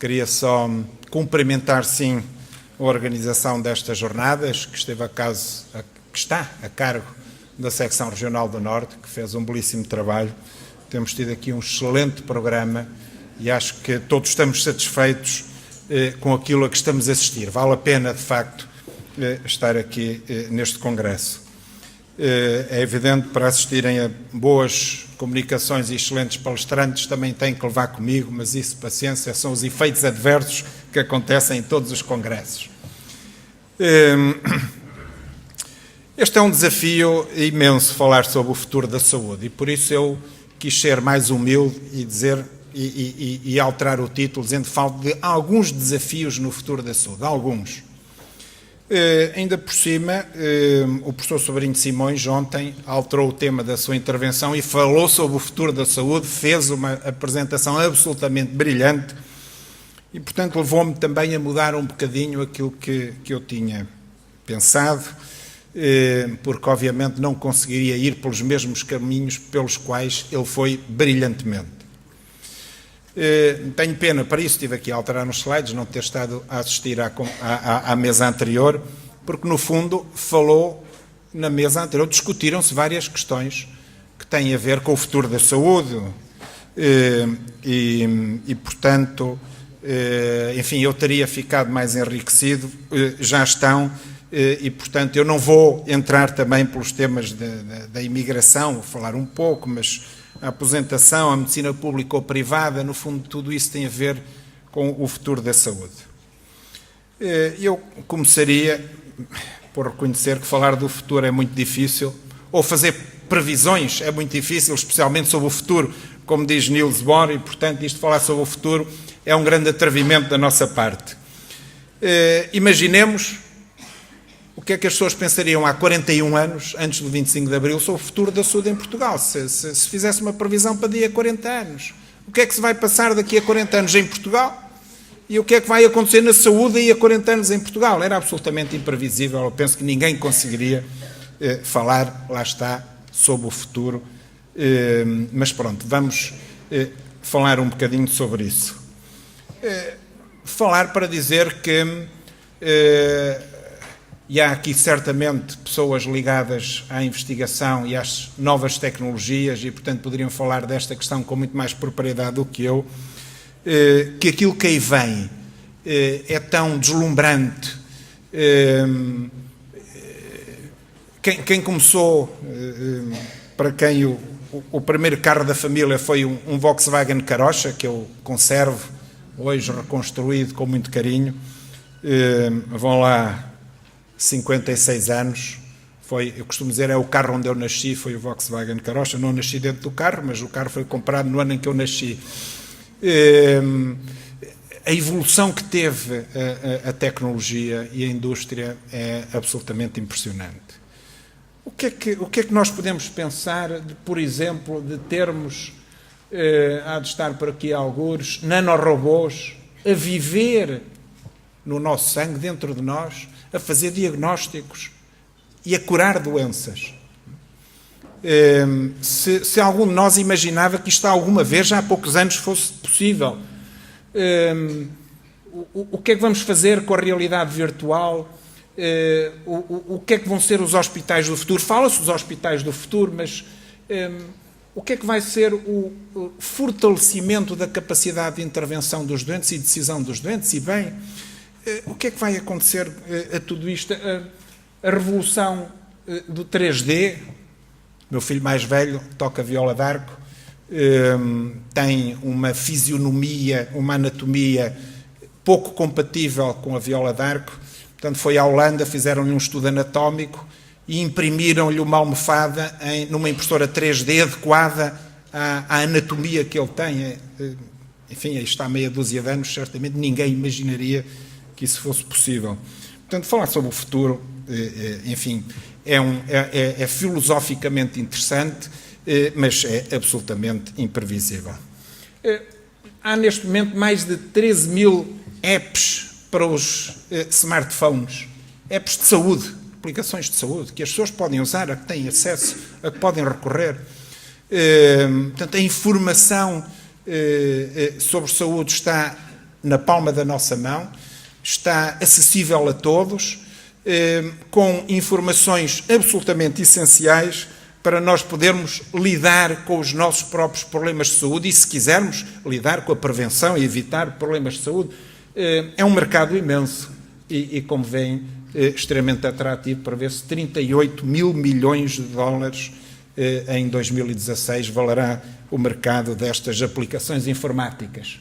Queria só cumprimentar, sim, a organização destas jornadas, que está a cargo da Secção Regional do Norte, que fez um belíssimo trabalho. Temos tido aqui um excelente programa e acho que todos estamos satisfeitos com aquilo a que estamos a assistir. Vale a pena, de facto, estar aqui neste congresso. É evidente, para assistirem a boas comunicações e excelentes palestrantes, também têm que levar comigo, mas isso, paciência, são os efeitos adversos que acontecem em todos os congressos. Este é um desafio imenso, falar sobre o futuro da saúde, e por isso eu quis ser mais humilde e dizer e alterar o título, dizendo que falo de alguns desafios no futuro da saúde, alguns. Ainda por cima, o professor Sobrinho de Simões ontem alterou o tema da sua intervenção e falou sobre o futuro da saúde, fez uma apresentação absolutamente brilhante e, portanto, levou-me também a mudar um bocadinho aquilo que eu tinha pensado, porque obviamente não conseguiria ir pelos mesmos caminhos pelos quais ele foi brilhantemente. Tenho pena, para isso estive aqui a alterar nos slides, não ter estado a assistir à mesa anterior, porque no fundo falou na mesa anterior, discutiram-se várias questões que têm a ver com o futuro da saúde e portanto, enfim, eu teria ficado mais enriquecido, já estão, e portanto eu não vou entrar também pelos temas da imigração, vou falar um pouco, mas a aposentação, a medicina pública ou privada, no fundo tudo isso tem a ver com o futuro da saúde. Eu começaria por reconhecer que falar do futuro é muito difícil, ou fazer previsões é muito difícil, especialmente sobre o futuro, como diz Niels Bohr, e portanto isto de falar sobre o futuro é um grande atrevimento da nossa parte. Imaginemos o que é que as pessoas pensariam há 41 anos, antes do 25 de Abril, sobre o futuro da saúde em Portugal, se fizesse uma previsão para daqui a 40 anos. O que é que se vai passar daqui a 40 anos em Portugal e o que é que vai acontecer na saúde daqui a 40 anos em Portugal? Era absolutamente imprevisível, eu penso que ninguém conseguiria falar, lá está, sobre o futuro, mas pronto, vamos falar um bocadinho sobre isso. Falar para dizer que e há aqui certamente pessoas ligadas à investigação e às novas tecnologias e, portanto, poderiam falar desta questão com muito mais propriedade do que eu, que aquilo que aí vem é tão deslumbrante. Quem começou, para quem o primeiro carro da família foi um Volkswagen Karossa, que eu conservo, hoje reconstruído com muito carinho, vão lá 56 anos, eu costumo dizer, é o carro onde eu nasci, foi o Volkswagen Karossa, não nasci dentro do carro, mas o carro foi comprado no ano em que eu nasci. A evolução que teve a tecnologia e a indústria é absolutamente impressionante. O que é que nós podemos pensar, por exemplo, de termos, há de estar por aqui algures, nanorobôs a viver no nosso sangue, dentro de nós, a fazer diagnósticos e a curar doenças. Se algum de nós imaginava que isto alguma vez, já há poucos anos, fosse possível. O que é que vamos fazer com a realidade virtual? O que é que vão ser os hospitais do futuro? Fala-se dos hospitais do futuro, mas o que é que vai ser o fortalecimento da capacidade de intervenção dos doentes e decisão dos doentes? E bem, o que é que vai acontecer a tudo isto? A revolução do 3D, meu filho mais velho toca viola d'arco, tem uma fisionomia, uma anatomia pouco compatível com a viola d'arco, portanto foi à Holanda, fizeram-lhe um estudo anatómico e imprimiram-lhe uma almofada numa impressora 3D adequada à anatomia que ele tem. Enfim, aí está há meia dúzia de anos, certamente ninguém imaginaria que isso fosse possível. Portanto, falar sobre o futuro, enfim, é filosoficamente interessante, mas é absolutamente imprevisível. Há neste momento mais de 13 mil apps para os smartphones, apps de saúde, aplicações de saúde, que as pessoas podem usar, a que têm acesso, a que podem recorrer. Portanto, a informação sobre saúde está na palma da nossa mão, está acessível a todos, com informações absolutamente essenciais para nós podermos lidar com os nossos próprios problemas de saúde e, se quisermos, lidar com a prevenção e evitar problemas de saúde. É um mercado imenso e como veem, extremamente atrativo. Prevê-se 38 mil milhões de dólares em 2016 valerá o mercado destas aplicações informáticas.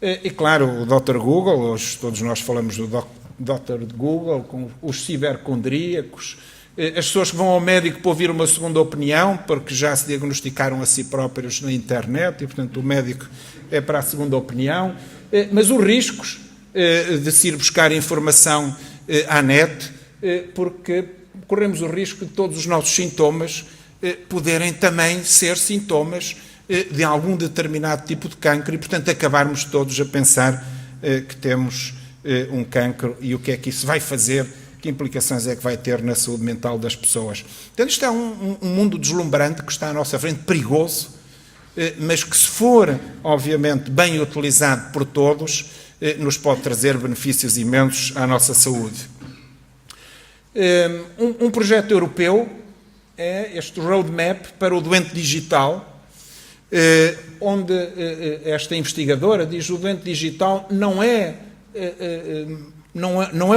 E claro, o Dr. Google, hoje todos nós falamos do Dr. Google, com os cibercondríacos, as pessoas que vão ao médico para ouvir uma segunda opinião, porque já se diagnosticaram a si próprios na internet, e portanto o médico é para a segunda opinião, mas os riscos de se ir buscar informação à net, porque corremos o risco de todos os nossos sintomas poderem também ser sintomas de algum determinado tipo de cancro e, portanto, acabarmos todos a pensar que temos um cancro e o que é que isso vai fazer, que implicações é que vai ter na saúde mental das pessoas. Portanto, isto é um mundo deslumbrante que está à nossa frente, perigoso, mas que, se for, obviamente, bem utilizado por todos, nos pode trazer benefícios imensos à nossa saúde. Um projeto europeu é este roadmap para o doente digital, onde esta investigadora diz que o doente digital não é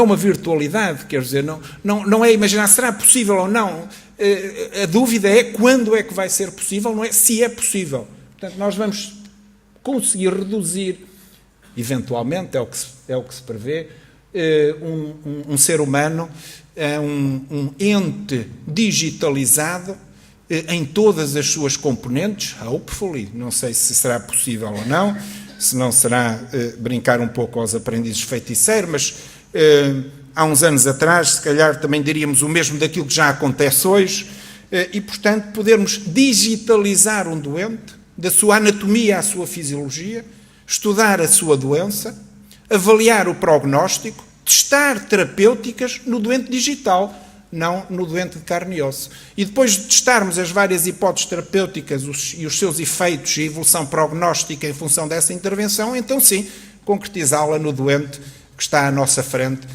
uma virtualidade, quer dizer, não é imaginar será possível ou não. A dúvida é quando é que vai ser possível, não é se é possível. Portanto, nós vamos conseguir reduzir, eventualmente, é o que se prevê, um ser humano a um ente digitalizado em todas as suas componentes, hopefully, não sei se será possível ou não, se não será brincar um pouco aos aprendizes feiticeiros, mas há uns anos atrás, se calhar também diríamos o mesmo daquilo que já acontece hoje, e, portanto, podermos digitalizar um doente, da sua anatomia à sua fisiologia, estudar a sua doença, avaliar o prognóstico, testar terapêuticas no doente digital, não no doente de carne e osso. E depois de testarmos as várias hipóteses terapêuticas e os seus efeitos e a evolução prognóstica em função dessa intervenção, então sim, concretizá-la no doente que está à nossa frente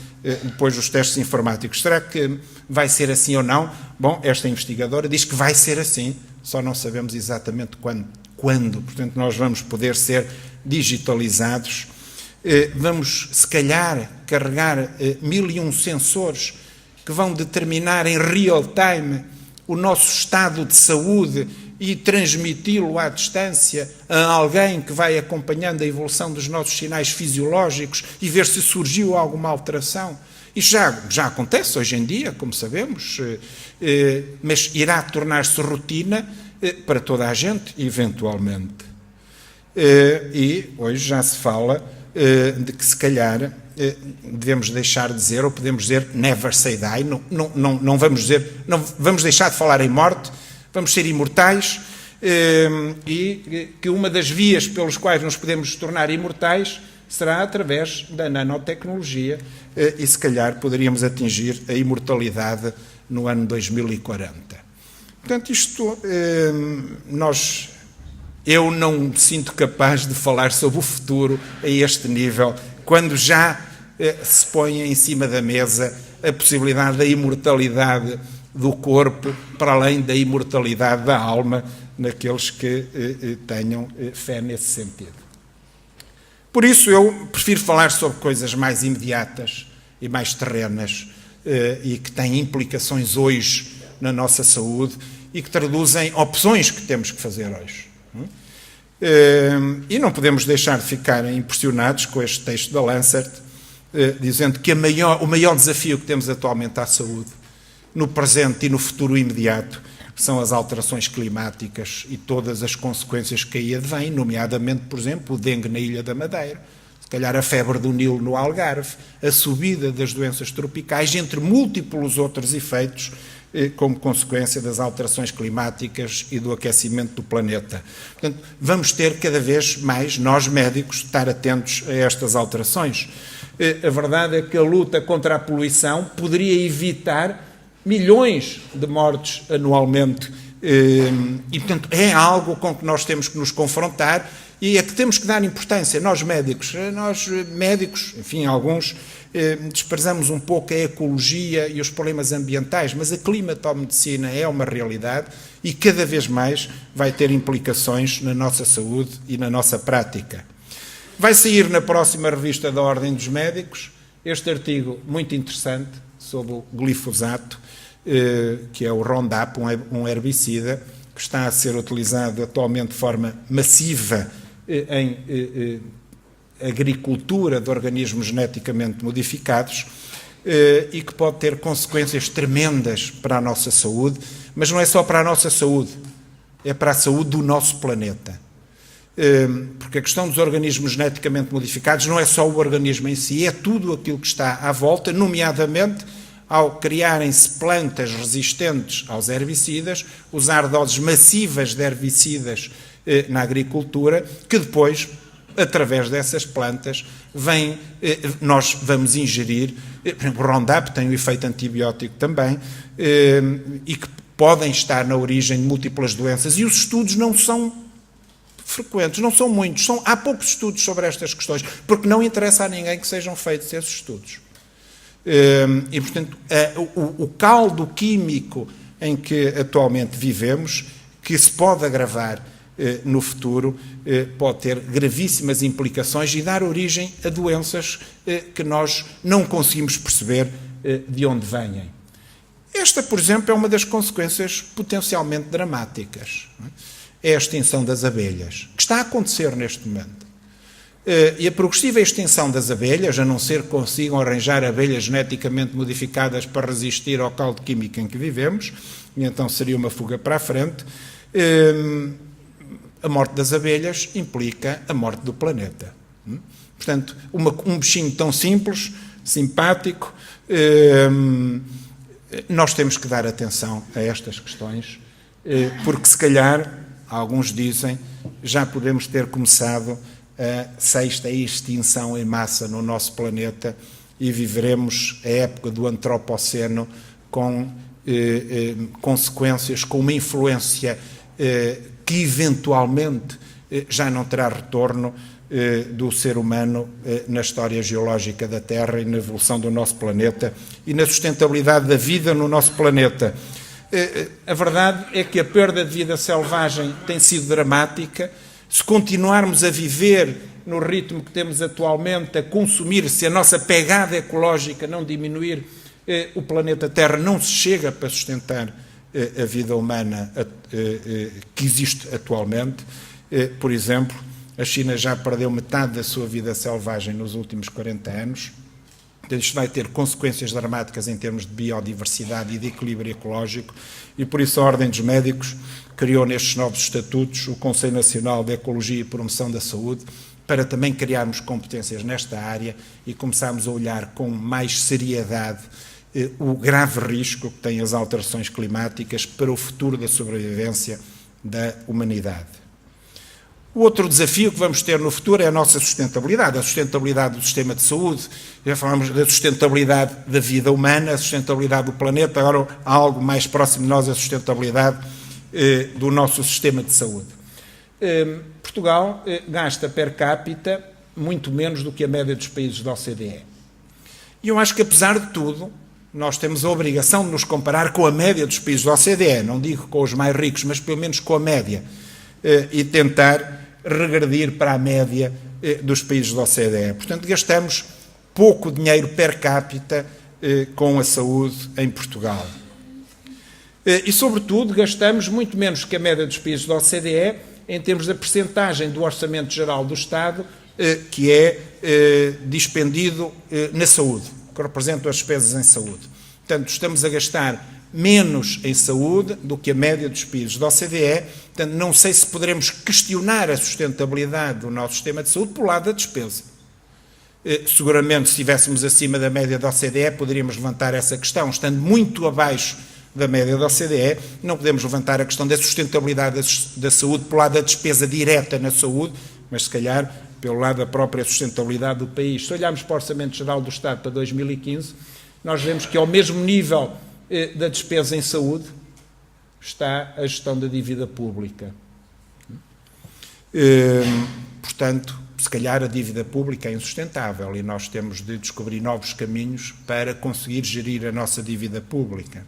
depois dos testes informáticos. Será que vai ser assim ou não? Bom, esta investigadora diz que vai ser assim, só não sabemos exatamente quando. Portanto, nós vamos poder ser digitalizados. Vamos, se calhar, carregar 1001 sensores que vão determinar em real time o nosso estado de saúde e transmiti-lo à distância a alguém que vai acompanhando a evolução dos nossos sinais fisiológicos e ver se surgiu alguma alteração. Isto já acontece hoje em dia, como sabemos, mas irá tornar-se rotina para toda a gente, eventualmente. E hoje já se fala de que, se calhar, devemos deixar de dizer, ou podemos dizer never say die, não vamos dizer, não vamos deixar de falar em morte, vamos ser imortais, e que uma das vias pelos quais nos podemos tornar imortais será através da nanotecnologia, e se calhar poderíamos atingir a imortalidade no ano 2040. Portanto, eu não me sinto capaz de falar sobre o futuro a este nível, quando já se põe em cima da mesa a possibilidade da imortalidade do corpo, para além da imortalidade da alma, naqueles que tenham fé nesse sentido. Por isso eu prefiro falar sobre coisas mais imediatas e mais terrenas e que têm implicações hoje na nossa saúde e que traduzem opções que temos que fazer hoje. E não podemos deixar de ficar impressionados com este texto da Lancet, dizendo que o maior desafio que temos atualmente à saúde, no presente e no futuro imediato, são as alterações climáticas e todas as consequências que aí advêm, nomeadamente, por exemplo, o dengue na Ilha da Madeira, se calhar a febre do Nilo no Algarve, a subida das doenças tropicais, entre múltiplos outros efeitos, como consequência das alterações climáticas e do aquecimento do planeta. Portanto, vamos ter cada vez mais, nós médicos, estar atentos a estas alterações. A verdade é que a luta contra a poluição poderia evitar milhões de mortes anualmente e, portanto, é algo com que nós temos que nos confrontar e a que temos que dar importância. Nós médicos, enfim, alguns, desprezamos um pouco a ecologia e os problemas ambientais, mas a climatomedicina é uma realidade e cada vez mais vai ter implicações na nossa saúde e na nossa prática. Vai sair na próxima revista da Ordem dos Médicos este artigo muito interessante sobre o glifosato, que é o Roundup, um herbicida que está a ser utilizado atualmente de forma massiva em agricultura de organismos geneticamente modificados e que pode ter consequências tremendas para a nossa saúde, mas não é só para a nossa saúde, é para a saúde do nosso planeta. Porque a questão dos organismos geneticamente modificados não é só o organismo em si, é tudo aquilo que está à volta, nomeadamente ao criarem-se plantas resistentes aos herbicidas, usar doses massivas de herbicidas na agricultura, que depois, através dessas plantas, nós vamos ingerir. Por exemplo, o Roundup tem um efeito antibiótico também, e que podem estar na origem de múltiplas doenças, e os estudos não são frequentes, não são muitos, há poucos estudos sobre estas questões, porque não interessa a ninguém que sejam feitos esses estudos. E, portanto, o caldo químico em que atualmente vivemos, que se pode agravar no futuro, pode ter gravíssimas implicações e dar origem a doenças que nós não conseguimos perceber de onde vêm. Esta, por exemplo, é uma das consequências potencialmente dramáticas. É a extinção das abelhas, que está a acontecer neste momento. E a progressiva extinção das abelhas, a não ser que consigam arranjar abelhas geneticamente modificadas para resistir ao caldo químico em que vivemos, e então seria uma fuga para a frente, a morte das abelhas implica a morte do planeta. Portanto, um bichinho tão simples, simpático, nós temos que dar atenção a estas questões, porque se calhar, alguns dizem, já podemos ter começado a sexta extinção em massa no nosso planeta e viveremos a época do antropoceno com consequências, com uma influência que eventualmente já não terá retorno do ser humano na história geológica da Terra e na evolução do nosso planeta e na sustentabilidade da vida no nosso planeta. A verdade é que a perda de vida selvagem tem sido dramática. Se continuarmos a viver no ritmo que temos atualmente, a consumir, se a nossa pegada ecológica não diminuir, o planeta Terra não se chega para sustentar a vida humana que existe atualmente. Por exemplo, a China já perdeu metade da sua vida selvagem nos últimos 40 anos. Isto vai ter consequências dramáticas em termos de biodiversidade e de equilíbrio ecológico, e por isso a Ordem dos Médicos criou nestes novos estatutos o Conselho Nacional de Ecologia e Promoção da Saúde, para também criarmos competências nesta área e começarmos a olhar com mais seriedade o grave risco que têm as alterações climáticas para o futuro da sobrevivência da humanidade. O outro desafio que vamos ter no futuro é a nossa sustentabilidade, a sustentabilidade do sistema de saúde. Já falámos da sustentabilidade da vida humana, a sustentabilidade do planeta, agora há algo mais próximo de nós, a sustentabilidade do nosso sistema de saúde. Portugal gasta per capita muito menos do que a média dos países da OCDE. E eu acho que, apesar de tudo, nós temos a obrigação de nos comparar com a média dos países da OCDE, não digo com os mais ricos, mas pelo menos com a média, e tentar regredir para a média dos países da OCDE. Portanto, gastamos pouco dinheiro per capita com a saúde em Portugal. E, sobretudo, gastamos muito menos que a média dos países da OCDE em termos da percentagem do Orçamento Geral do Estado que é dispendido na saúde, que representam as despesas em saúde. Portanto, estamos a gastar menos em saúde do que a média dos países da OCDE. Portanto, não sei se poderemos questionar a sustentabilidade do nosso sistema de saúde pelo lado da despesa. Seguramente, se estivéssemos acima da média da OCDE, poderíamos levantar essa questão. Estando muito abaixo da média da OCDE, não podemos levantar a questão da sustentabilidade da saúde pelo lado da despesa direta na saúde, mas se calhar pelo lado da própria sustentabilidade do país. Se olharmos para o Orçamento Geral do Estado para 2015, nós vemos que ao mesmo nível da despesa em saúde está a gestão da dívida pública. portanto, se calhar a dívida pública é insustentável e nós temos de descobrir novos caminhos para conseguir gerir a nossa dívida pública.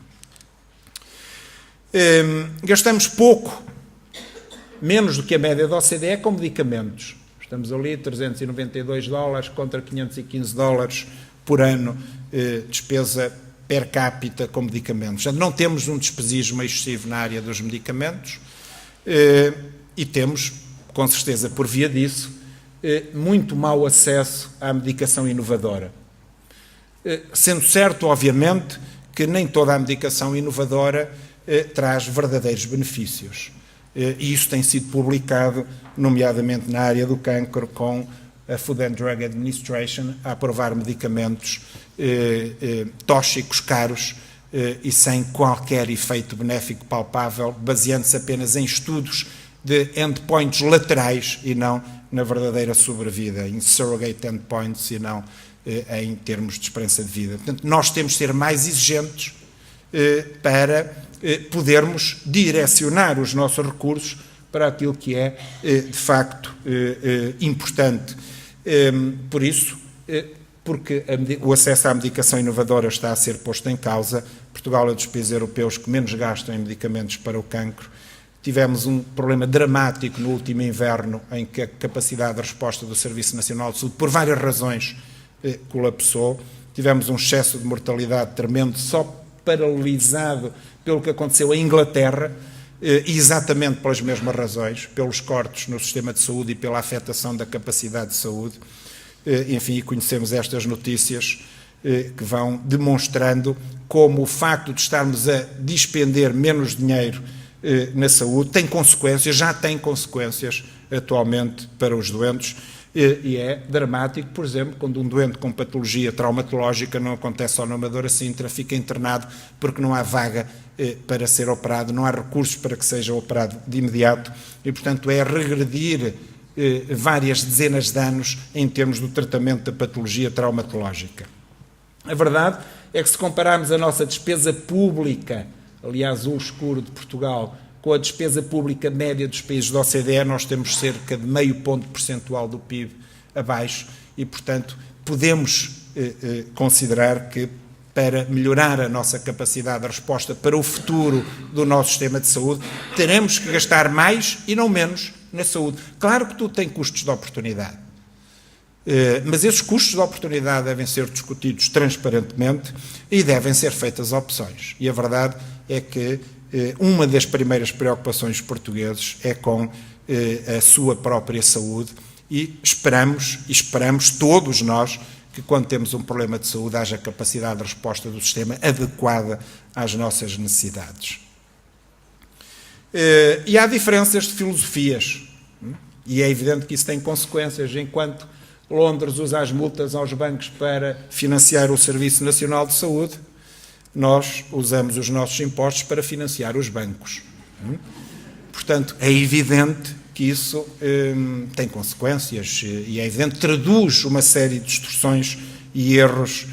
Gastamos pouco, menos do que a média da OCDE, com medicamentos. Estamos ali, $392 contra $515 por ano, despesa per capita com medicamentos. Portanto, não temos um despesismo excessivo na área dos medicamentos e temos, com certeza, por via disso, muito mau acesso à medicação inovadora. Sendo certo, obviamente, que nem toda a medicação inovadora traz verdadeiros benefícios. E isso tem sido publicado, nomeadamente na área do cancro, com a Food and Drug Administration a aprovar medicamentos tóxicos, caros e sem qualquer efeito benéfico palpável, baseando-se apenas em estudos de endpoints laterais e não na verdadeira sobrevida, em surrogate endpoints e não em termos de esperança de vida. Portanto, nós temos de ser mais exigentes para podermos direcionar os nossos recursos para aquilo que é, de facto, importante. Por isso, porque o acesso à medicação inovadora está a ser posto em causa, Portugal é dos países europeus que menos gastam em medicamentos para o cancro. Tivemos um problema dramático no último inverno, em que a capacidade de resposta do Serviço Nacional de Saúde, por várias razões, colapsou. Tivemos um excesso de mortalidade tremendo, só paralisado pelo que aconteceu em Inglaterra, exatamente pelas mesmas razões, pelos cortes no sistema de saúde e pela afetação da capacidade de saúde. Enfim, conhecemos estas notícias que vão demonstrando como o facto de estarmos a despender menos dinheiro na saúde tem consequências, já tem consequências atualmente para os doentes, e é dramático, por exemplo, quando um doente com patologia traumatológica, não acontece só no Amadora Sintra, fica internado porque não há vaga para ser operado, não há recursos para que seja operado de imediato e, portanto, é regredir várias dezenas de anos em termos do tratamento da patologia traumatológica. A verdade é que se compararmos a nossa despesa pública, aliás, o escuro de Portugal, com a despesa pública média dos países da OCDE, nós temos cerca de meio ponto percentual do PIB abaixo e, portanto, podemos considerar que para melhorar a nossa capacidade de resposta para o futuro do nosso sistema de saúde, teremos que gastar mais e não menos na saúde. Claro que tudo tem custos de oportunidade, mas esses custos de oportunidade devem ser discutidos transparentemente e devem ser feitas opções. E a verdade é que uma das primeiras preocupações dos portugueses é com a sua própria saúde e esperamos todos nós que quando temos um problema de saúde haja capacidade de resposta do sistema adequada às nossas necessidades. E há diferenças de filosofias e é evidente que isso tem consequências. Enquanto Londres usa as multas aos bancos para financiar o Serviço Nacional de Saúde, nós usamos os nossos impostos para financiar os bancos. Portanto, é evidente que isso tem consequências e é evidente, traduz uma série de distorções e erros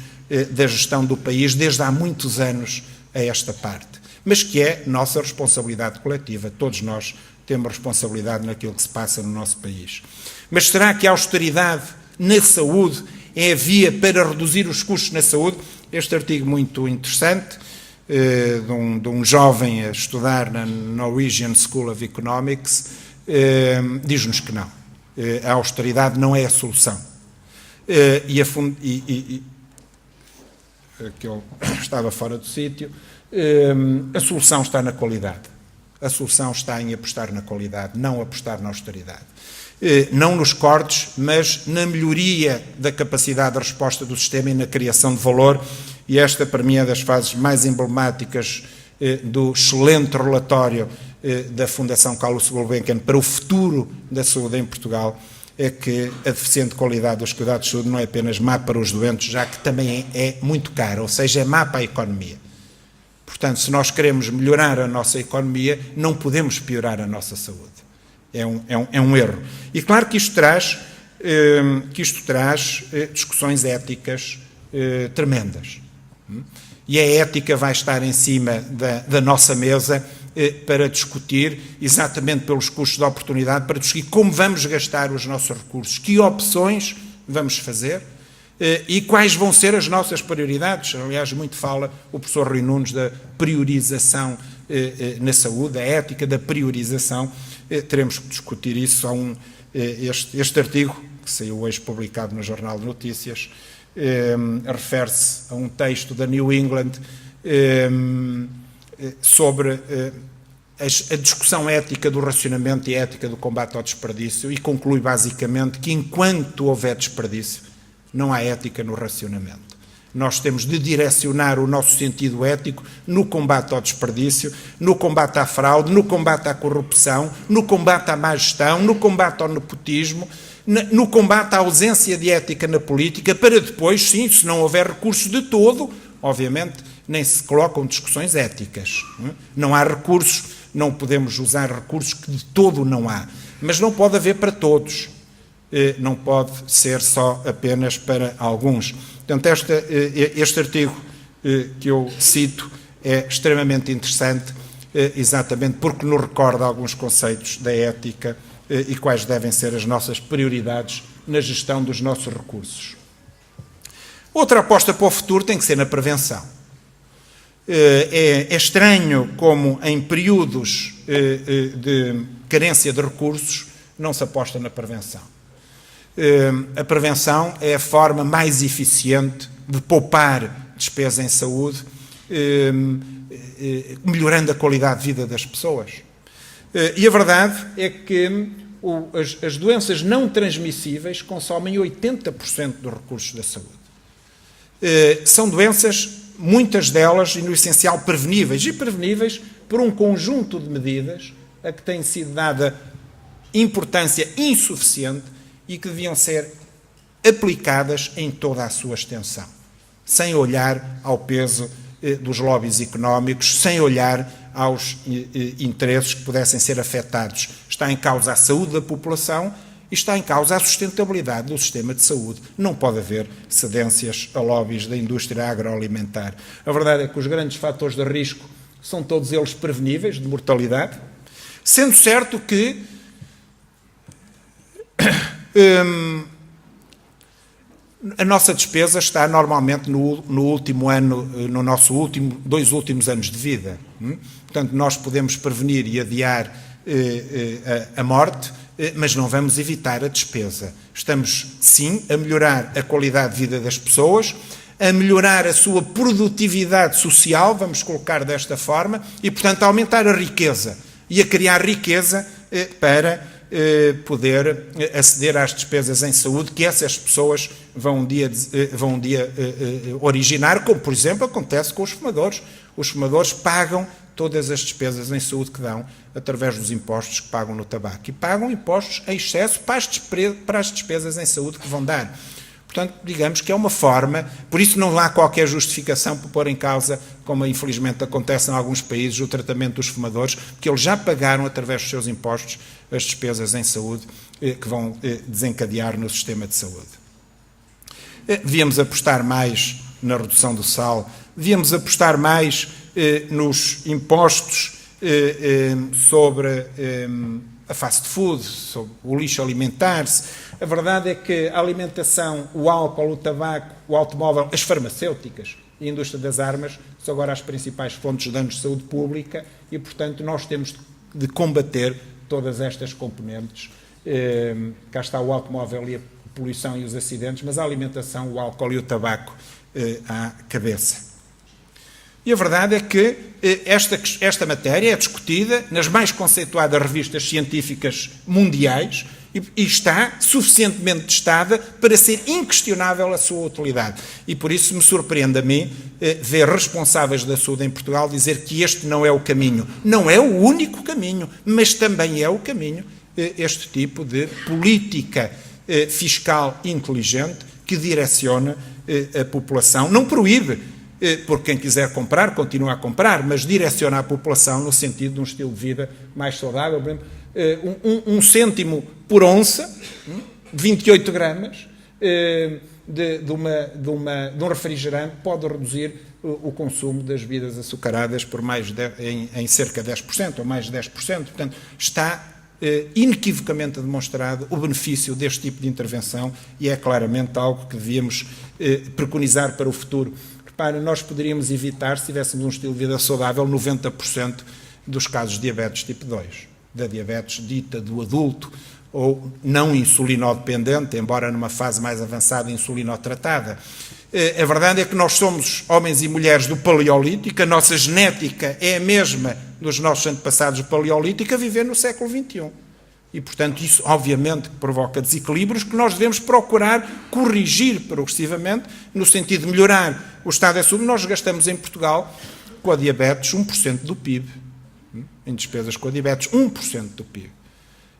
da gestão do país desde há muitos anos a esta parte, mas que é nossa responsabilidade coletiva. Todos nós temos responsabilidade naquilo que se passa no nosso país. Mas será que a austeridade na saúde é a via para reduzir os custos na saúde? Este artigo muito interessante, de um jovem a estudar na Norwegian School of Economics, diz-nos que não. A austeridade não é a solução. Que eu estava fora do sítio, a solução está na qualidade. A solução está em apostar na qualidade, não apostar na austeridade. Não nos cortes, mas na melhoria da capacidade de resposta do sistema e na criação de valor, e esta para mim é das fases mais emblemáticas do excelente relatório da Fundação Carlos Gulbenkian para o futuro da saúde em Portugal, é que a deficiente qualidade dos cuidados de saúde não é apenas má para os doentes, já que também é muito cara, ou seja, é má para a economia. Portanto, se nós queremos melhorar a nossa economia, não podemos piorar a nossa saúde. É um erro. E claro que isto traz discussões éticas tremendas. E a ética vai estar em cima da nossa mesa para discutir, exatamente pelos custos de oportunidade, para discutir como vamos gastar os nossos recursos, que opções vamos fazer e quais vão ser as nossas prioridades. Aliás, muito fala o professor Rui Nunes da priorização na saúde, a ética da priorização. Teremos que discutir isso. Este artigo, que saiu hoje publicado no Jornal de Notícias, refere-se a um texto da New England sobre a discussão ética do racionamento e a ética do combate ao desperdício, e conclui basicamente que enquanto houver desperdício, não há ética no racionamento. Nós temos de direcionar o nosso sentido ético no combate ao desperdício, no combate à fraude, no combate à corrupção, no combate à má gestão, no combate ao nepotismo, no combate à ausência de ética na política, para depois, sim, se não houver recursos de todo, obviamente, nem se colocam discussões éticas. Não há recursos, não podemos usar recursos que de todo não há. Mas não pode haver para todos. Não pode ser só apenas para alguns. Portanto, este artigo que eu cito é extremamente interessante, exatamente porque nos recorda alguns conceitos da ética e quais devem ser as nossas prioridades na gestão dos nossos recursos. Outra aposta para o futuro tem que ser na prevenção. É estranho como em períodos de carência de recursos não se aposta na prevenção. A prevenção é a forma mais eficiente de poupar despesa em saúde, melhorando a qualidade de vida das pessoas. E a verdade é que as doenças não transmissíveis consomem 80% dos recursos da saúde. São doenças, muitas delas, e no essencial, preveníveis, e preveníveis por um conjunto de medidas a que tem sido dada importância insuficiente e que deviam ser aplicadas em toda a sua extensão, sem olhar ao peso dos lobbies económicos, sem olhar aos interesses que pudessem ser afetados. Está em causa a saúde da população e está em causa a sustentabilidade do sistema de saúde. Não pode haver cedências a lobbies da indústria agroalimentar. A verdade é que os grandes fatores de risco são todos eles preveníveis, de mortalidade, sendo certo que a nossa despesa está normalmente no último ano, no nosso dois últimos anos de vida. Portanto, nós podemos prevenir e adiar a morte, mas não vamos evitar a despesa. Estamos, sim, a melhorar a qualidade de vida das pessoas, a melhorar a sua produtividade social, vamos colocar desta forma, e, portanto, a aumentar a riqueza e a criar riqueza para poder aceder às despesas em saúde que essas pessoas vão um dia originar, como, por exemplo, acontece com os fumadores. Os fumadores pagam todas as despesas em saúde que dão através dos impostos que pagam no tabaco. E pagam impostos em excesso para as despesas em saúde que vão dar. Portanto, digamos que é uma forma, por isso não há qualquer justificação para pôr em causa, como infelizmente acontece em alguns países, o tratamento dos fumadores, porque eles já pagaram, através dos seus impostos, as despesas em saúde que vão desencadear no sistema de saúde. Devíamos apostar mais na redução do sal, devíamos apostar mais nos impostos sobre a fast food, sobre o lixo alimentar. A verdade é que a alimentação, o álcool, o tabaco, o automóvel, as farmacêuticas e a indústria das armas são agora as principais fontes de danos de saúde pública e, portanto, nós temos de combater todas estas componentes. Cá está o automóvel e a poluição e os acidentes, mas a alimentação, o álcool e o tabaco à cabeça. E a verdade é que esta matéria é discutida nas mais conceituadas revistas científicas mundiais e está suficientemente testada para ser inquestionável a sua utilidade. E por isso me surpreende a mim ver responsáveis da saúde em Portugal dizer que este não é o caminho. Não é o único caminho, mas também é o caminho, este tipo de política fiscal inteligente que direciona a população, não proíbe, porque quem quiser comprar, continua a comprar, mas direciona a população no sentido de um estilo de vida mais saudável. Por exemplo, um cêntimo por onça, 28 gramas, de um refrigerante pode reduzir o consumo das bebidas açucaradas por em cerca de 10%, ou mais de 10%. Portanto, está inequivocamente demonstrado o benefício deste tipo de intervenção e é claramente algo que devíamos preconizar para o futuro. Repare, nós poderíamos evitar, se tivéssemos um estilo de vida saudável, 90% dos casos de diabetes tipo 2, da diabetes dita do adulto, ou não insulinodependente, embora numa fase mais avançada insulinotratada. A verdade é que nós somos homens e mulheres do Paleolítico, a nossa genética é a mesma dos nossos antepassados do Paleolítico a viver no século XXI. E, portanto, isso obviamente provoca desequilíbrios que nós devemos procurar corrigir progressivamente, no sentido de melhorar o estado da saúde. Nós gastamos em Portugal, com a diabetes, 1% do PIB. Em despesas com a diabetes, 1% do PIB.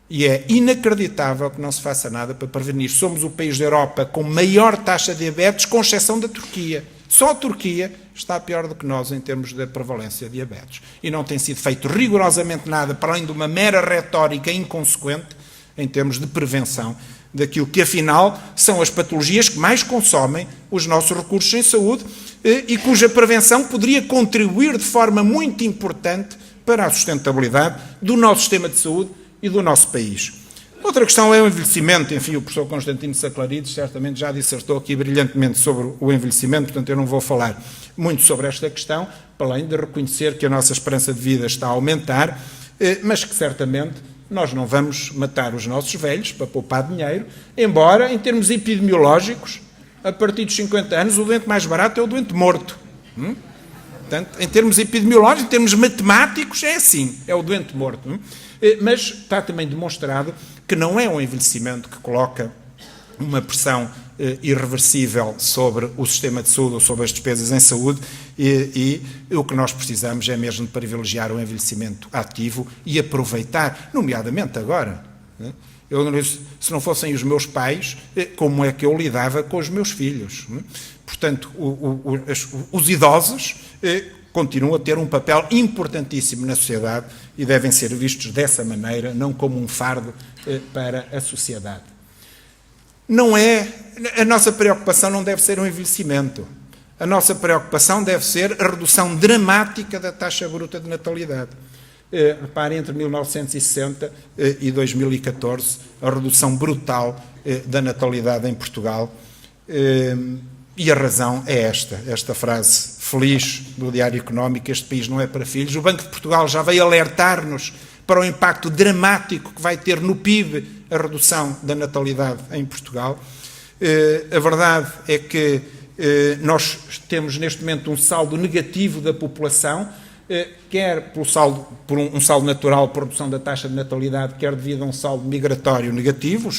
E é inacreditável que não se faça nada para prevenir. Somos o país da Europa com maior taxa de diabetes, com exceção da Turquia. Só a Turquia está pior do que nós em termos de prevalência de diabetes. E não tem sido feito rigorosamente nada, para além de uma mera retórica inconsequente, em termos de prevenção daquilo que, afinal, são as patologias que mais consomem os nossos recursos em saúde e cuja prevenção poderia contribuir de forma muito importante para a sustentabilidade do nosso sistema de saúde e do nosso país. Outra questão é o envelhecimento. Enfim, o professor Constantino Saclarides certamente já dissertou aqui brilhantemente sobre o envelhecimento, portanto eu não vou falar muito sobre esta questão, para além de reconhecer que a nossa esperança de vida está a aumentar, mas que certamente nós não vamos matar os nossos velhos para poupar dinheiro, embora, em termos epidemiológicos, a partir dos 50 anos, o doente mais barato é o doente morto. Portanto, em termos epidemiológicos, em termos matemáticos, é assim, é o doente morto. Mas está também demonstrado que não é um envelhecimento que coloca uma pressão irreversível sobre o sistema de saúde ou sobre as despesas em saúde e o que nós precisamos é mesmo de privilegiar o envelhecimento ativo e aproveitar, nomeadamente agora. Se não fossem os meus pais, como é que eu lidava com os meus filhos? Portanto, os idosos continuam a ter um papel importantíssimo na sociedade e devem ser vistos dessa maneira, não como um fardo para a sociedade. A nossa preocupação não deve ser o envelhecimento. A nossa preocupação deve ser a redução dramática da taxa bruta de natalidade. Reparem, entre 1960 e 2014, a redução brutal da natalidade em Portugal. E a razão é esta frase feliz do Diário Económico: este país não é para filhos. O Banco de Portugal já veio alertar-nos para o impacto dramático que vai ter no PIB a redução da natalidade em Portugal. A verdade é que nós temos neste momento um saldo negativo da população, quer por um saldo natural por redução da taxa de natalidade, quer devido a um saldo migratório negativo.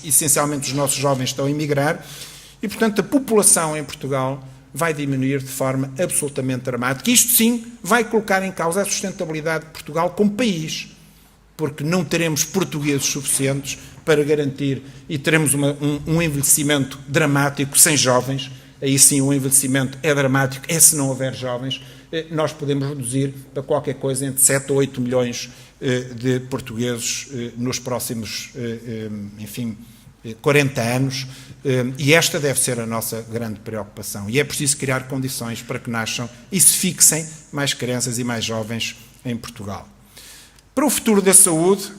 Essencialmente os nossos jovens estão a emigrar. E, portanto, a população em Portugal vai diminuir de forma absolutamente dramática. Isto, sim, vai colocar em causa a sustentabilidade de Portugal como país, porque não teremos portugueses suficientes para garantir, e teremos um envelhecimento dramático sem jovens. Aí sim o envelhecimento é dramático, se não houver jovens. Nós podemos reduzir para qualquer coisa entre 7 ou 8 milhões de portugueses nos próximos, 40 anos, e esta deve ser a nossa grande preocupação. E é preciso criar condições para que nasçam e se fixem mais crianças e mais jovens em Portugal. Para o futuro da saúde,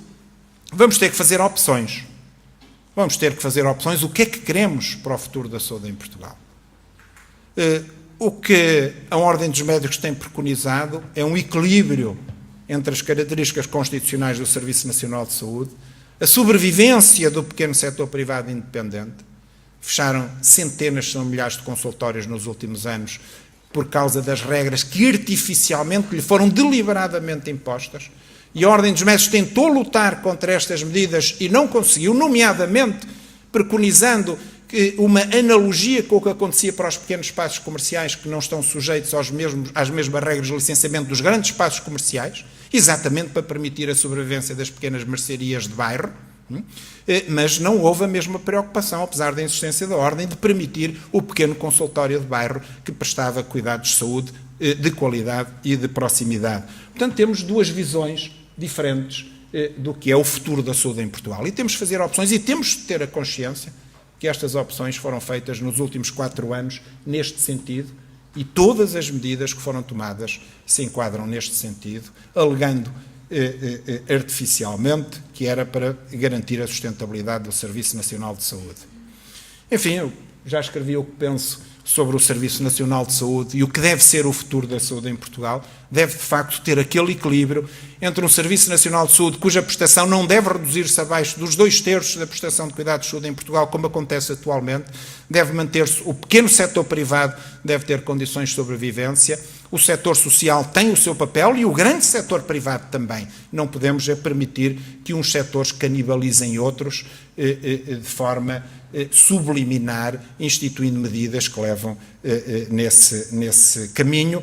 vamos ter que fazer opções. Vamos ter que fazer opções. O que é que queremos para o futuro da saúde em Portugal? O que a Ordem dos Médicos tem preconizado é um equilíbrio entre as características constitucionais do Serviço Nacional de Saúde, a sobrevivência do pequeno setor privado independente. Fecharam centenas, se não milhares de consultórios nos últimos anos por causa das regras que artificialmente lhe foram deliberadamente impostas. E a Ordem dos Médicos tentou lutar contra estas medidas e não conseguiu, nomeadamente preconizando uma analogia com o que acontecia para os pequenos espaços comerciais que não estão sujeitos às mesmas regras de licenciamento dos grandes espaços comerciais, exatamente para permitir a sobrevivência das pequenas mercearias de bairro, mas não houve a mesma preocupação, apesar da insistência da Ordem, de permitir o pequeno consultório de bairro que prestava cuidados de saúde de qualidade e de proximidade. Portanto, temos duas visões diferentes do que é o futuro da saúde em Portugal. E temos de fazer opções e temos de ter a consciência que estas opções foram feitas nos últimos 4 anos neste sentido e todas as medidas que foram tomadas se enquadram neste sentido, alegando artificialmente que era para garantir a sustentabilidade do Serviço Nacional de Saúde. Enfim, eu já escrevi o que penso sobre o Serviço Nacional de Saúde e o que deve ser o futuro da saúde em Portugal. Deve, de facto, ter aquele equilíbrio entre um Serviço Nacional de Saúde cuja prestação não deve reduzir-se abaixo dos 2/3 da prestação de cuidados de saúde em Portugal, como acontece atualmente. Deve manter-se, o pequeno setor privado deve ter condições de sobrevivência, o setor social tem o seu papel e o grande setor privado também. Não podemos permitir que uns setores canibalizem outros de forma subliminar, instituindo medidas que levam nesse caminho,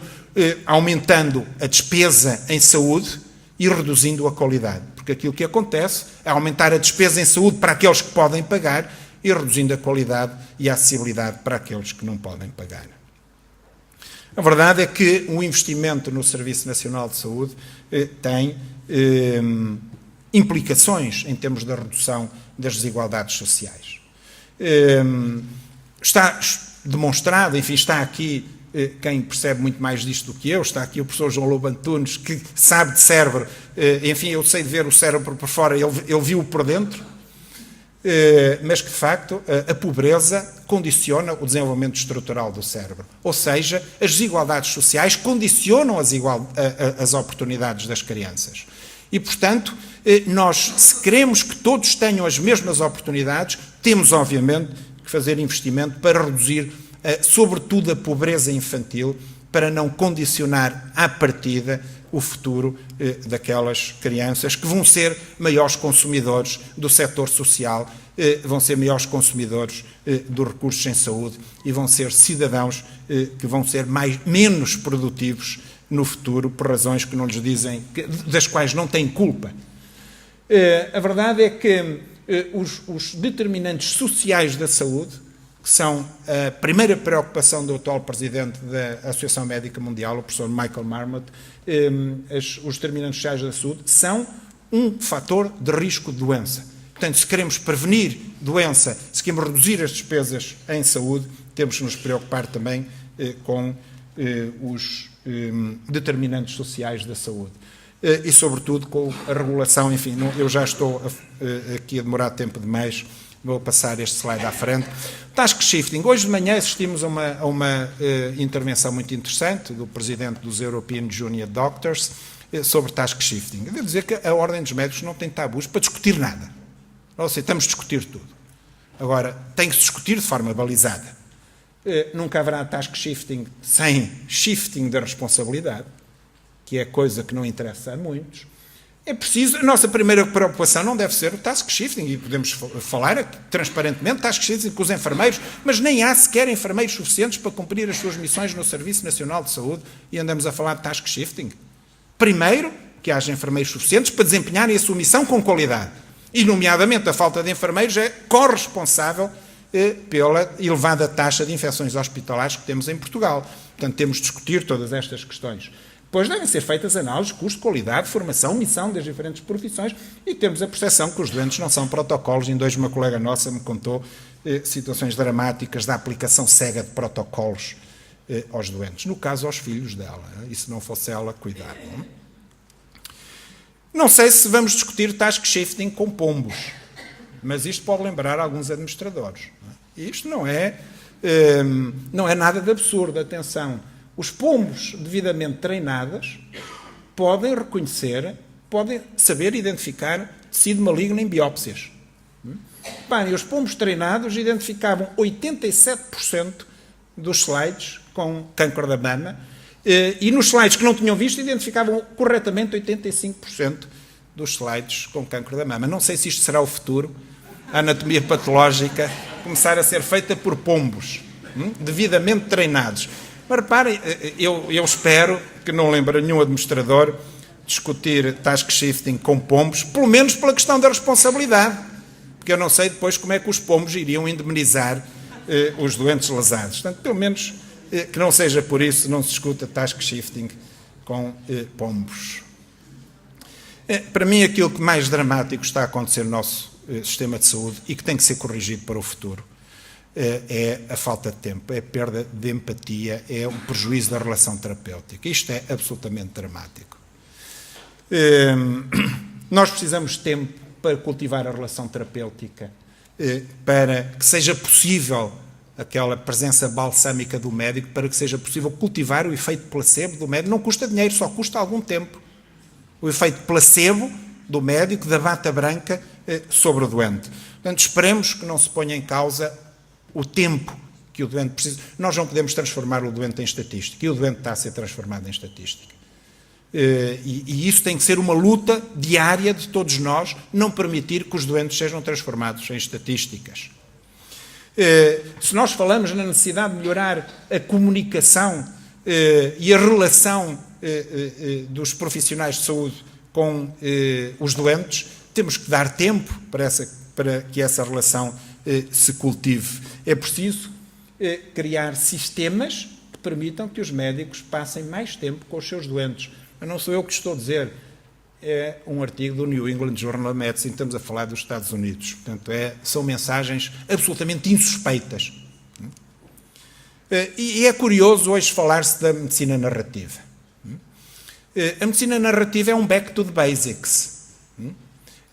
aumentando a despesa em saúde e reduzindo a qualidade. Porque aquilo que acontece é aumentar a despesa em saúde para aqueles que podem pagar e reduzindo a qualidade e a acessibilidade para aqueles que não podem pagar. A verdade é que o investimento no Serviço Nacional de Saúde tem implicações em termos da redução das desigualdades sociais. Está demonstrado, enfim, está aqui quem percebe muito mais disto do que eu, está aqui o professor João Lobo Antunes, que sabe de cérebro, enfim, eu sei de ver o cérebro por fora, ele viu-o por dentro, mas que, de facto, a pobreza condiciona o desenvolvimento estrutural do cérebro. Ou seja, as desigualdades sociais condicionam as oportunidades das crianças. E, portanto, nós, se queremos que todos tenham as mesmas oportunidades, temos, obviamente, que fazer investimento para reduzir, sobretudo, a pobreza infantil, para não condicionar à partida o futuro daquelas crianças que vão ser maiores consumidores do setor social, vão ser maiores consumidores dos recursos em saúde e vão ser cidadãos que vão ser menos produtivos no futuro por razões que não lhes dizem, das quais não têm culpa. A verdade é que os determinantes sociais da saúde, que são a primeira preocupação do atual presidente da Associação Médica Mundial, o professor Michael Marmot, os determinantes sociais da saúde são um fator de risco de doença. Portanto, se queremos prevenir doença, se queremos reduzir as despesas em saúde, temos que nos preocupar também com os determinantes sociais da saúde. E, sobretudo, com a regulação, enfim, eu já estou aqui a demorar tempo demais, vou passar este slide à frente. Task shifting. Hoje de manhã assistimos a uma intervenção muito interessante do presidente dos European Junior Doctors sobre task shifting. Eu devo dizer que a Ordem dos Médicos não tem tabus para discutir nada. Nós aceitamos discutir tudo. Agora, tem que se discutir de forma balizada. Nunca haverá task shifting sem shifting da responsabilidade, que é coisa que não interessa a muitos. É preciso, a nossa primeira preocupação não deve ser o task shifting, e podemos falar transparentemente, task shifting com os enfermeiros, mas nem há sequer enfermeiros suficientes para cumprir as suas missões no Serviço Nacional de Saúde e andamos a falar de task shifting. Primeiro, que haja enfermeiros suficientes para desempenharem a sua missão com qualidade. E, nomeadamente, a falta de enfermeiros é corresponsável pela elevada taxa de infecções hospitalares que temos em Portugal. Portanto, temos de discutir todas estas questões. Depois devem ser feitas análises de custo, qualidade, formação, missão das diferentes profissões e temos a percepção que os doentes não são protocolos. Ainda hoje uma colega nossa me contou situações dramáticas da aplicação cega de protocolos aos doentes. No caso, aos filhos dela. E se não fosse ela, cuidar. Não sei se vamos discutir task shifting com pombos, mas isto pode lembrar alguns administradores. E isto não é nada de absurdo. Atenção. Os pombos devidamente treinados podem reconhecer, podem saber identificar tecido maligno em biópsias. Reparem, os pombos treinados identificavam 87% dos slides com câncer da mama e nos slides que não tinham visto identificavam corretamente 85% dos slides com câncer da mama. Não sei se isto será o futuro, a anatomia patológica começar a ser feita por pombos devidamente treinados. Mas reparem, eu espero que não lembre nenhum administrador discutir task shifting com pombos, pelo menos pela questão da responsabilidade, porque eu não sei depois como é que os pombos iriam indemnizar os doentes lesados. Portanto, pelo menos que não seja por isso, não se discuta task shifting com pombos. Para mim, aquilo que mais dramático está a acontecer no nosso sistema de saúde e que tem que ser corrigido para o futuro é a falta de tempo, é a perda de empatia, é o prejuízo da relação terapêutica. Isto é absolutamente dramático. Nós precisamos de tempo para cultivar a relação terapêutica, para que seja possível aquela presença balsâmica do médico, para que seja possível cultivar o efeito placebo do médico. Não custa dinheiro, só custa algum tempo. O efeito placebo do médico, da bata branca, sobre o doente. Portanto, esperemos que não se ponha em causa o tempo que o doente precisa. Nós não podemos transformar o doente em estatística, e o doente está a ser transformado em estatística. E isso tem que ser uma luta diária de todos nós, não permitir que os doentes sejam transformados em estatísticas. Se nós falamos na necessidade de melhorar a comunicação e a relação dos profissionais de saúde com os doentes, temos que dar tempo para que essa relação se cultive. É preciso criar sistemas que permitam que os médicos passem mais tempo com os seus doentes. Mas não sou eu que estou a dizer, é um artigo do New England Journal of Medicine, estamos a falar dos Estados Unidos. Portanto, são mensagens absolutamente insuspeitas. E é curioso hoje falar-se da medicina narrativa. A medicina narrativa é um back to the basics.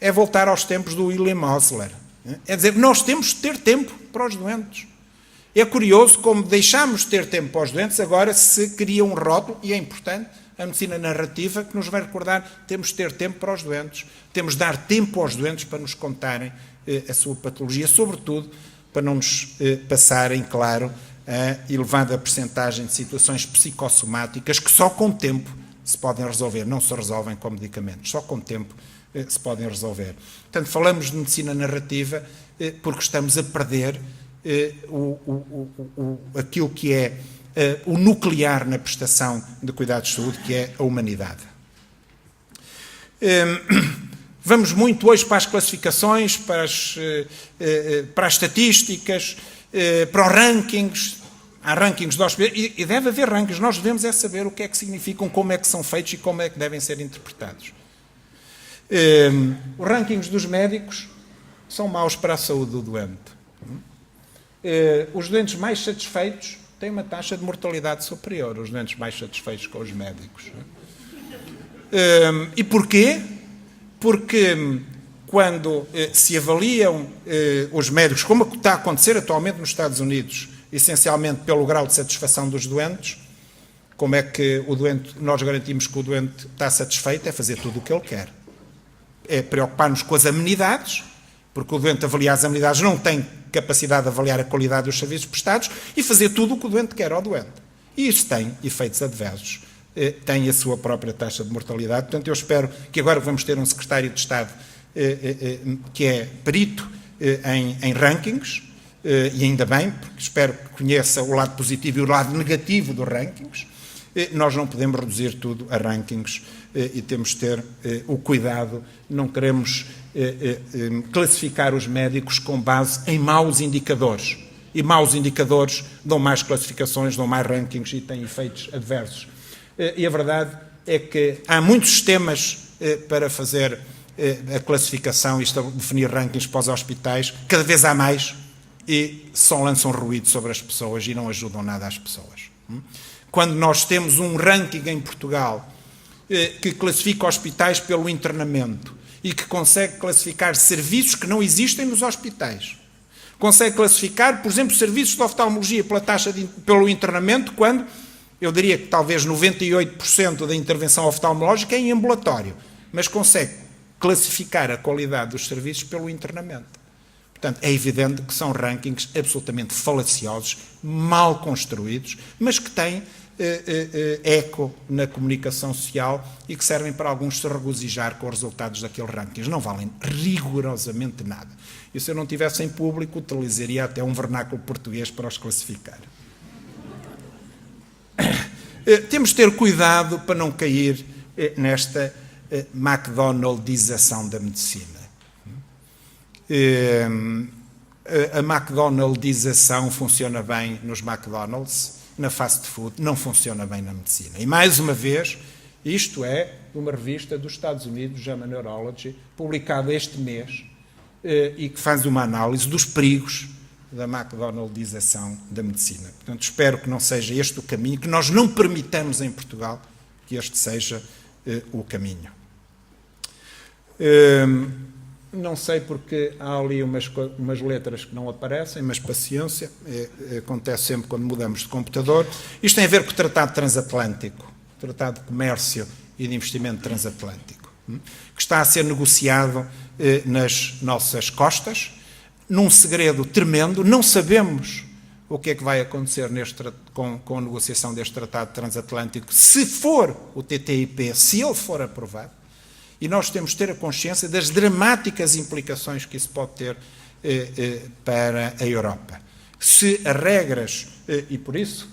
É voltar aos tempos do William Osler. É dizer, nós temos de ter tempo para os doentes. É curioso como deixamos de ter tempo para os doentes, agora se cria um rótulo, e é importante, a medicina narrativa, que nos vai recordar, temos de ter tempo para os doentes, temos de dar tempo aos doentes para nos contarem a sua patologia, sobretudo para não nos passarem, claro, a elevada percentagem de situações psicossomáticas que só com tempo se podem resolver, não se resolvem com medicamentos, só com tempo se podem resolver. Portanto, falamos de medicina narrativa porque estamos a perder aquilo que é o nuclear na prestação de cuidados de saúde, que é a humanidade. Vamos muito hoje para as classificações, para as estatísticas, para os rankings. Há rankings de hospitais, e deve haver rankings. Nós devemos saber o que é que significam, como é que são feitos e como é que devem ser interpretados. Os rankings dos médicos são maus para a saúde do doente. Os doentes mais satisfeitos têm uma taxa de mortalidade superior, os doentes mais satisfeitos com os médicos. E porquê? Porque quando se avaliam os médicos, como está a acontecer atualmente nos Estados Unidos, essencialmente pelo grau de satisfação dos doentes, como é que nós garantimos que o doente está satisfeito? É fazer tudo o que ele quer. É preocupar-nos com as amenidades, porque o doente avaliar as amenidades não tem capacidade de avaliar a qualidade dos serviços prestados, e fazer tudo o que o doente quer ao doente. E isso tem efeitos adversos, tem a sua própria taxa de mortalidade. Portanto, eu espero que agora vamos ter um secretário de Estado que é perito em rankings, e ainda bem, porque espero que conheça o lado positivo e o lado negativo dos rankings. Nós não podemos reduzir tudo a rankings e temos de ter o cuidado, não queremos classificar os médicos com base em maus indicadores. E maus indicadores dão mais classificações, dão mais rankings e têm efeitos adversos. E a verdade é que há muitos sistemas para fazer a classificação e definir rankings para os hospitais, cada vez há mais, e só lançam ruído sobre as pessoas e não ajudam nada às pessoas. Quando nós temos um ranking em Portugal que classifica hospitais pelo internamento e que consegue classificar serviços que não existem nos hospitais, consegue classificar, por exemplo, serviços de oftalmologia pelo internamento, quando eu diria que talvez 98% da intervenção oftalmológica é em ambulatório, mas consegue classificar a qualidade dos serviços pelo internamento. Portanto, é evidente que são rankings absolutamente falaciosos, mal construídos, mas que têm eco na comunicação social e que servem para alguns se regozijar com os resultados daqueles rankings. Não valem rigorosamente nada. E se eu não tivesse em público, utilizaria até um vernáculo português para os classificar. Temos de ter cuidado para não cair nesta McDonaldização da medicina. A McDonaldização funciona bem nos McDonald's, na fast food, não funciona bem na medicina. E mais uma vez, isto é uma revista dos Estados Unidos, JAMA Neurology, publicada este mês, e que faz uma análise dos perigos da McDonaldização da medicina. Portanto, espero que não seja este o caminho, que nós não permitamos em Portugal que este seja o caminho. Não sei porque há ali umas letras que não aparecem, mas paciência, acontece sempre quando mudamos de computador. Isto tem a ver com o Tratado Transatlântico, Tratado de Comércio e de Investimento Transatlântico, que está a ser negociado nas nossas costas, num segredo tremendo. Não sabemos o que é que vai acontecer com a negociação deste Tratado Transatlântico, se for o TTIP, se ele for aprovado. E nós temos de ter a consciência das dramáticas implicações que isso pode ter para a Europa. Se as regras, e por isso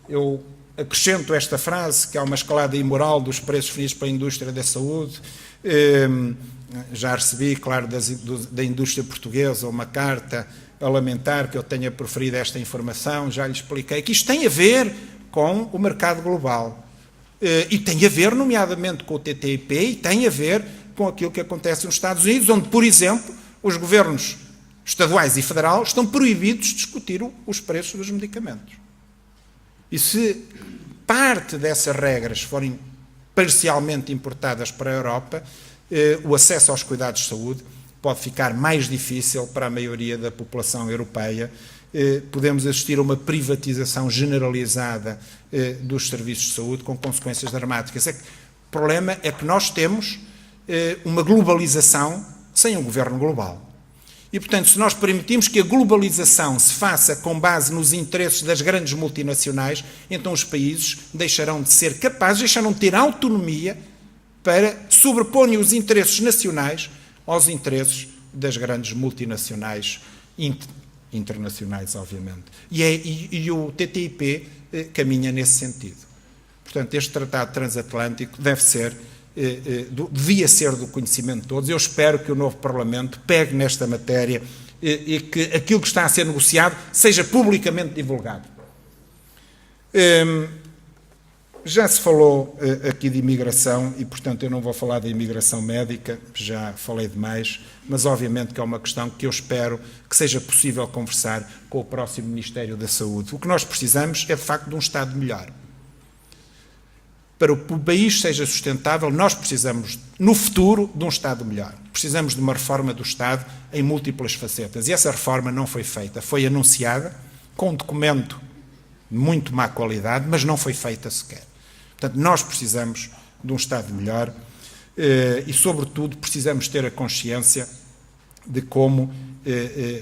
eu acrescento esta frase, que há uma escalada imoral dos preços definidos pela indústria da saúde. Já recebi, claro, da indústria portuguesa uma carta a lamentar que eu tenha proferido esta informação. Já lhe expliquei que isto tem a ver com o mercado global. E tem a ver, nomeadamente, com o TTIP, e tem a ver com aquilo que acontece nos Estados Unidos, onde, por exemplo, os governos estaduais e federal estão proibidos de discutir os preços dos medicamentos. E se parte dessas regras forem parcialmente importadas para a Europa, o acesso aos cuidados de saúde pode ficar mais difícil para a maioria da população europeia. Podemos assistir a uma privatização generalizada dos serviços de saúde com consequências dramáticas. O problema é que nós temos uma globalização sem um governo global. E, portanto, se nós permitimos que a globalização se faça com base nos interesses das grandes multinacionais, então os países deixarão de ser capazes, deixarão de ter autonomia para sobreporem os interesses nacionais aos interesses das grandes multinacionais internacionais, obviamente. E o TTIP caminha nesse sentido. Portanto, este Tratado Transatlântico devia ser do conhecimento de todos. Eu espero que o novo Parlamento pegue nesta matéria e que aquilo que está a ser negociado seja publicamente divulgado. Já se falou aqui de imigração e, portanto, eu não vou falar da imigração médica, já falei demais, mas obviamente que é uma questão que eu espero que seja possível conversar com o próximo Ministério da Saúde. O que nós precisamos é, de facto, de um Estado melhor. Para que o país seja sustentável, nós precisamos, no futuro, de um Estado melhor. Precisamos de uma reforma do Estado em múltiplas facetas. E essa reforma não foi feita. Foi anunciada com um documento de muito má qualidade, mas não foi feita sequer. Portanto, nós precisamos de um Estado melhor e, sobretudo, precisamos ter a consciência de como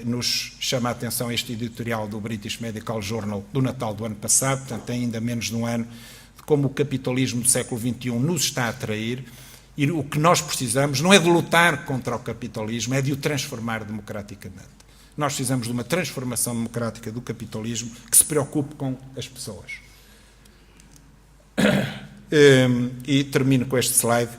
nos chama a atenção este editorial do British Medical Journal do Natal do ano passado, portanto, tem ainda menos de um ano, de como o capitalismo do século XXI nos está a atrair, e o que nós precisamos não é de lutar contra o capitalismo, é de o transformar democraticamente. Nós precisamos de uma transformação democrática do capitalismo que se preocupe com as pessoas. E termino com este slide.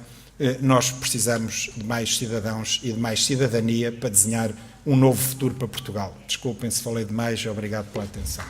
Nós precisamos de mais cidadãos e de mais cidadania para desenhar um novo futuro para Portugal. Desculpem se falei demais, obrigado pela atenção.